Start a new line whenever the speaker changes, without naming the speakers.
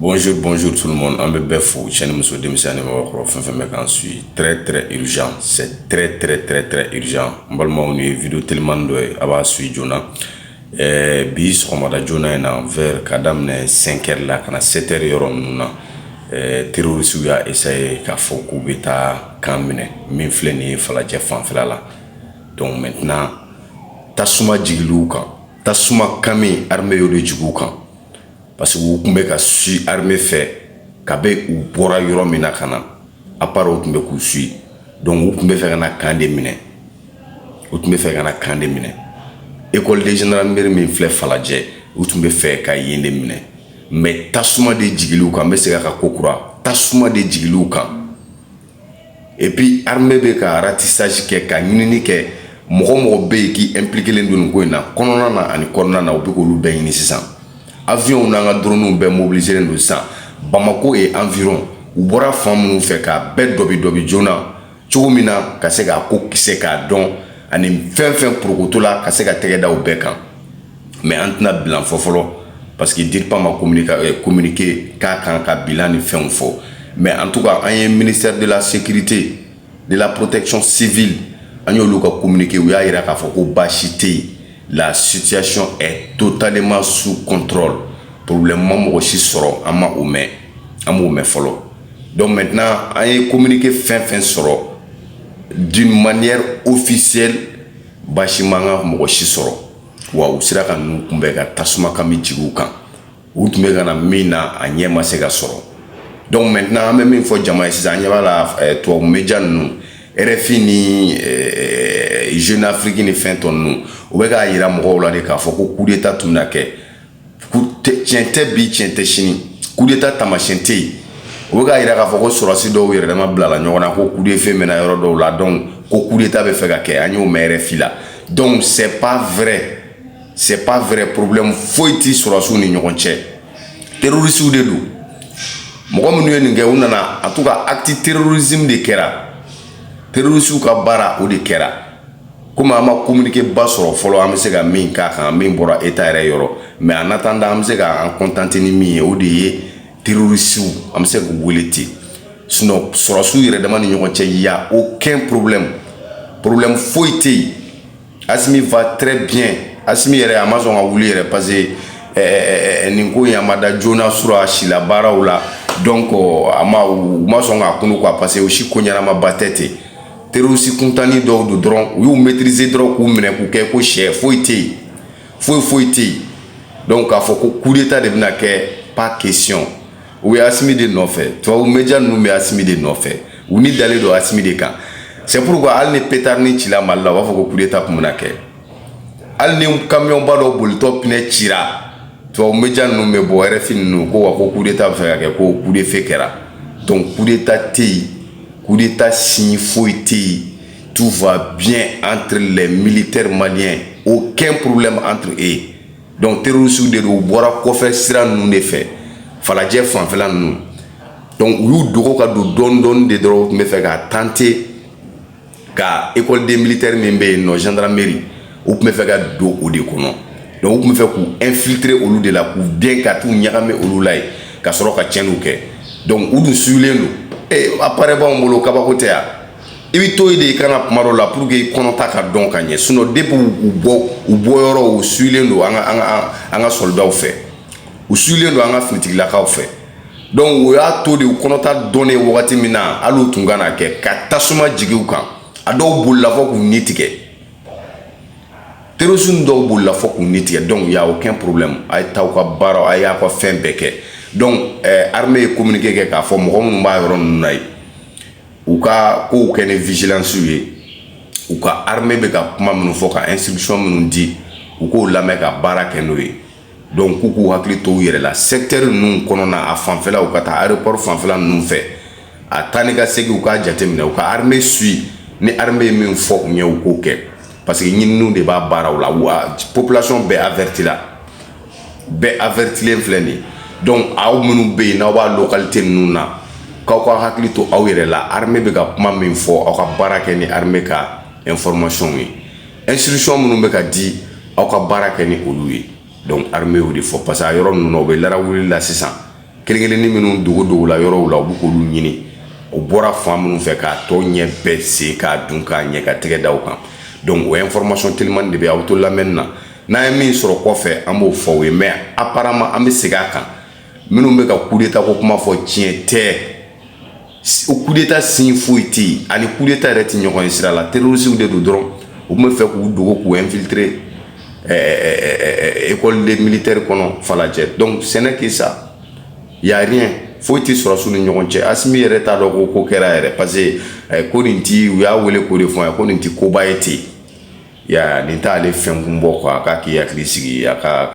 Bonjour, bonjour tout le monde. En befou, chaîne Mousso Demisani Mawakro, fin suis très urgent. C'est très urgent. Mbalma on est vidéo tellement de aba suis Jona. Bis Romada Jona en vers kadamne 5h là, kana 7h yoron nuna. Terroriste ya essayé ka foku beta kamine. Min fleni fala jefan fala la. Donc maintenant, tasuma jigiluka. Tasuma kami armée yo de jiguka. Parce que vous pouvez suivre l'armée fait, ou pour yoro mina kana, à part vous pouvez suivre. Donc vous pouvez faire un camp mine. Vous pouvez faire un camp mine. École des gendarmeries me fait faladje, vous pouvez faire un yende mine. Mais tasuma de jigiluka, mais c'est un kokura. Tasuma de jigiluka. Et puis armée beka ratissage ke ka nini ke mogo be qui impliqué les deux koina, konona na ani konona na obeko lu be ni sisan. Avion n'a drone be mobilisé dans ça. Bamako et environ. Ou bora femme nous fait ka bête dobi jona. Chumina kaseka ko kiseka don ani fin prokotola kaseka tegeda au bekan. Mais antna bilan fofolo parce qu'il dit pas ma communiquer ka bilan ni fin fo. Mais en tout cas, un ministère de la sécurité, de la protection civile, an yo luka communiquer ou ya ira ka foko bashité. La situation est totalement sous contrôle. Problème aussi soro ama oumé follow. Donc maintenant, on a communiqué fin soro d'une manière officielle. Bashimanga mogoshi soro. Wa usira kan nu kumbega tasuma kami jigukan. Utmega na mina anyema sega soro. Donc maintenant, même une fois jama ici anyaba la toi média nous RFI ni Jeune Afrique ni fin ton nous. Ouega ira moko la de ka foko coup d'état tunake. Tiente bi tiente chini. Coup d'état tamachente. Ouega ira ka foko sorasi do wire ma blala nyona ko coup de fait mena yoro do la donc ko coup d'état be fega ke anyo mere fila. Donc c'est pas vrai. C'est pas vrai problème foiti sorasu ni nyokonche. Terroriste ou de dou. Moko munu nge unana en tout cas acte terrorisme de kera. Terroriste ou ka bara ou de kera. Comme on a communiqué bas sur follow amsega min ka min bora eta yoro mais en attendant amsega en contenter ni mi o de terroriste amsega woleti sinon sorosu ire demande ni nyoche ya aucun problème foité Asmi va très bien Asmi ere Amazon a voulu ere passer ninko yamada jona sura shila bara ola donc ama masonga kunu kwa passer aussi konyara ma batete terroriste contani do drone ou maîtriser drone ou mene ku ke ko chef foité donc a faut coup d'état de na ke pas question ou asimi de non fait toi ou média nous mais asimi de non fait ou ni d'aller do asimi de kan c'est pourquoi al ne pétarni chila malla wa faut coup d'état pour na ke al ne camion balo bol top ne chira toi ou média nous mais bo RFI nous ko wa coup d'état faire ke ko coup de fait kera donc coup d'état coup d'état signifie tout va bien entre les militaires maliens, aucun problème entre eux. Donc terroristes de boira kofe sira nous ne fait. Fala jef fan fela nous. Donc you doko ka do don de dro me fait ka tenter ka école des militaires membe no gendarmerie ou me fait ka do o de kono. Donc me fait ku infiltrer au de la pour bien ka tout nyame au lay ka soro ka tienu ke. Donc ou nous suivre nous et après bon molo kabakotea ibi to ide kana pamaro la pour que konota ka don kanye sinon depuis ou boyoro ou suilendo anga soldat ou fait ou suilendo anga finitik la ka fait donc o ya to de konota donner wakati mina alu tungana ke katasuma jigiu kan ado bol la fo ku nitike terrorisme do bol la fo ku nitike donc il y a aucun problème ay taw ka baro ay ya ko fembeke. Donc armée communiqué que ka fo mo mo ba yoro nay ou ka ko kene vigilance ou ka armée be ka kuma mun fo ka instruction mun di ou ko la me ka baraka noy donc ku hakli to yere la secteur nun konona a fanfela ou ka ta aéroport fanfela nun fait a tanika segi ou ka jatemina ou ka armée suit ni armée min fo nye ou ko ke parce que ñin nous de ba bara ou la population be averti les fleni. Donc aw munu be na wa localité nuna ka ko hakli to awere la armée be ka kuma min fo aw ka baraka ni armée ka information yi instruction munu be ka di aw ka baraka ni olu yi donc armée ou de fo parce que yoro no be lara wuli la 600 kelen-kelenni minnu dogo la yɔrɔw la u b'u k'olu ɲini o bɔra fan minnu fɛ k'a tɔ ɲɛ bɛɛ se k'a dun k'a ɲɛ ka tɛgɛ da o kan donc o information telimani de bɛ aw to lamɛnni na n'an ye min sɔrɔ kɔfɛ an b'o fɔ o ye mais apparemment an bɛ segin a kan minnu bɛ ka coup d'état ko kuma fɔ tiɲɛ tɛ o coup d'état signe foyi tɛ yen ani coup d'état yɛrɛ tɛ ɲɔgɔn ye sira la terroristes de don dɔrɔn u tun bɛ fɛ k'u dogo k'u infiltrer école des militaires kɔnɔ Falajɛ donc ce n'est que ça y a rien foyi tɛ sɔrɔ su ni ɲɔgɔn cɛ Asimi yɛrɛ t'a dɔn ko kɛra yɛrɛ parce que ko nin ti u y'a wele k'o de fɔ yan ko nin ti koba ye ten ya nin t'ale fɛn kun bɔ quoi a k'a k'i hakili sigi a ka